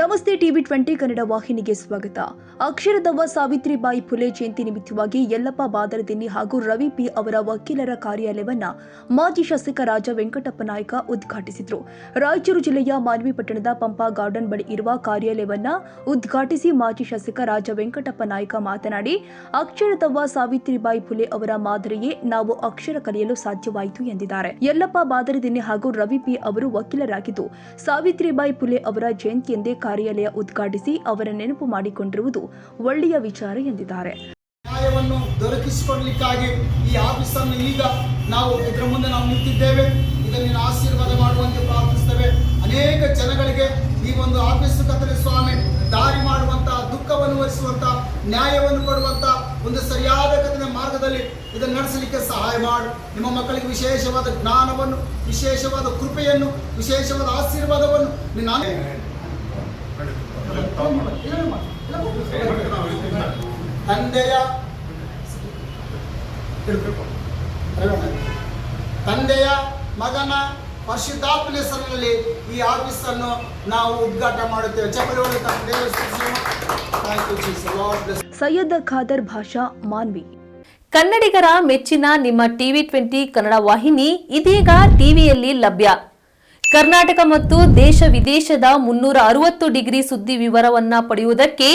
ನಮಸ್ತೆ ಟಿವಿ 20 ಕನ್ನಡ ವಾಹಿನಿಗೆ ಸ್ವಾಗತ. ಅಕ್ಷರದವ್ವ ಸಾವಿತ್ರಿಬಾಯಿ ಫುಲೆ ಜಯಂತಿ ನಿಮಿತ್ತವಾಗಿ ಯಲ್ಲಪ್ಪ ಬಾದರದಿನ್ನಿ ಹಾಗೂ ರವಿ ಪಿ ಅವರ ವಕೀಲರ ಕಾರ್ಯಾಲಯವನ್ನ ಮಾಜಿ ಶಾಸಕ ರಾಜ ವೆಂಕಟಪ್ಪ ನಾಯ್ಕ ಉದ್ಘಾಟಿಸಿದರು. ರಾಯಚೂರು ಜಿಲ್ಲೆಯ ಮಾನ್ವಿ ಪಟ್ಟಣದ ಪಂಪಾ ಗಾರ್ಡನ್ ಬಳಿ ಇರುವ ಕಾರ್ಯಾಲಯವನ್ನ ಉದ್ಘಾಟಿಸಿ ಮಾಜಿ ಶಾಸಕ ರಾಜ ವೆಂಕಟಪ್ಪ ನಾಯ್ಕ ಮಾತನಾಡಿ, ಅಕ್ಷರದವ್ವ ಸಾವಿತ್ರಿಬಾಯಿ ಫುಲೆ ಅವರ ಮಾದರಿಯೇ ನಾವು ಅಕ್ಷರ ಕಲಿಯಲು ಸಾಧ್ಯವಾಯಿತು ಎಂದಿದ್ದಾರೆ. ಯಲ್ಲಪ್ಪ ಬಾದರದಿನ್ನಿ ಹಾಗೂ ರವಿ ಪಿ ಅವರು ವಕೀಲರಾಗಿದ್ದು, ಸಾವಿತ್ರಿಬಾಯಿ ಫುಲೆ ಅವರ ಜಯಂತಿಯಂದೇ ಕಾರ್ಯಾಲಯ ಉದ್ಘಾಟಿಸಿ ಅವರ ನೆನಪು ಮಾಡಿಕೊಂಡಿರುವುದು ಒಳ್ಳೆಯ ವಿಚಾರ ಎಂದಿದ್ದಾರೆ. ನ್ಯಾಯವನ್ನು ದೊರಕಿಸಿಕೊಳ್ಳಲಿಕ್ಕಾಗಿ ಈ ಆಫೀಸ್ ಅನ್ನು ಈಗ ನಾವು ಇದರ ಮುಂದೆ ನಾವು ನಿಂತಿದ್ದೇವೆ. ಇದನ್ನು ಆಶೀರ್ವಾದ ಮಾಡುವಂತೆ ಪ್ರಾರ್ಥಿಸುತ್ತೇವೆ. ಅನೇಕ ಜನಗಳಿಗೆ ಈ ಒಂದು ಆಫೀಸ್ ಕತ್ತಲೆ ಸ್ವಾಮಿ ದಾರಿ ಮಾಡುವಂತ, ದುಃಖವನ್ನು ವಹಿಸುವಂತ, ನ್ಯಾಯವನ್ನು ಕೊಡುವಂತ ಒಂದು ಸರಿಯಾದ ಕಥನ ಮಾರ್ಗದಲ್ಲಿ ಇದನ್ನು ನಡೆಸಲಿಕ್ಕೆ ಸಹಾಯ ಮಾಡು. ನಿಮ್ಮ ಮಕ್ಕಳಿಗೆ ವಿಶೇಷವಾದ ಜ್ಞಾನವನ್ನು, ವಿಶೇಷವಾದ ಕೃಪೆಯನ್ನು, ವಿಶೇಷವಾದ ಆಶೀರ್ವಾದವನ್ನು ತಂದೆಯ ಮಗನ ಪರಿಶುದ್ಧಾತ್ಮನ ಹೆಸರಿನಲ್ಲಿ ಈ ಆಫೀಸ್ ಅನ್ನು ನಾವು ಉದ್ಘಾಟನೆ ಮಾಡುತ್ತೇವೆ. ಸೈಯದ್ ಖಾದರ್ ಭಾಷಾ, ಮಾನ್ವಿ. ಕನ್ನಡಿಗರ ಮೆಚ್ಚಿನ ನಿಮ್ಮ ಟಿವಿ 20 ಕನ್ನಡ ವಾಹಿನಿ ಇದೀಗ ಟಿವಿಯಲ್ಲಿ ಲಭ್ಯ. ಕರ್ನಾಟಕ ಮತ್ತು ದೇಶ ವಿದೇಶದ 360 ಡಿಗ್ರಿ ಸುದ್ದಿ ವಿವರವನ್ನ ಪಡೆಯುವುದಕ್ಕೆ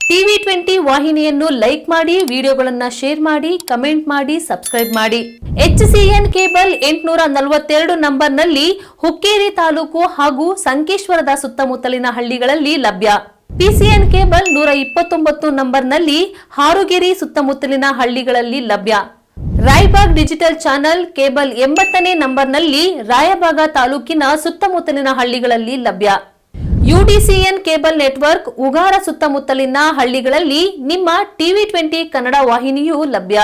ಟಿವಿ 20 ವಾಹಿನಿಯನ್ನು ಲೈಕ್ ಮಾಡಿ, ವಿಡಿಯೋಗಳನ್ನು ಶೇರ್ ಮಾಡಿ, ಕಮೆಂಟ್ ಮಾಡಿ, ಸಬ್ಸ್ಕ್ರೈಬ್ ಮಾಡಿ. HCN ಕೇಬಲ್ 842 ನಂಬರ್ನಲ್ಲಿ ಹುಕ್ಕೇರಿ ತಾಲೂಕು ಹಾಗೂ ಸಂಕೇಶ್ವರದ ಸುತ್ತಮುತ್ತಲಿನ ಹಳ್ಳಿಗಳಲ್ಲಿ ಲಭ್ಯ. PCN ಕೇಬಲ್ 129 ನಂಬರ್ನಲ್ಲಿ ಹಾರುಗೆರೆ ಸುತ್ತಮುತ್ತಲಿನ ಹಳ್ಳಿಗಳಲ್ಲಿ ಲಭ್ಯ. ರಾಯಬಾಗ್ ಡಿಜಿಟಲ್ ಚಾನೆಲ್ ಕೇಬಲ್ 80ನೇ ನಂಬರ್ನಲ್ಲಿ ರಾಯಬಾಗ ತಾಲೂಕಿನ ಸುತ್ತಮುತ್ತಲಿನ ಹಳ್ಳಿಗಳಲ್ಲಿ ಲಭ್ಯ. UDCN ಕೇಬಲ್ ನೆಟ್ವರ್ಕ್ ಉಗಾರ ಸುತ್ತಮುತ್ತಲಿನ ಹಳ್ಳಿಗಳಲ್ಲಿ ನಿಮ್ಮ ಟಿವಿ 20 ಕನ್ನಡ ವಾಹಿನಿಯೂ ಲಭ್ಯ.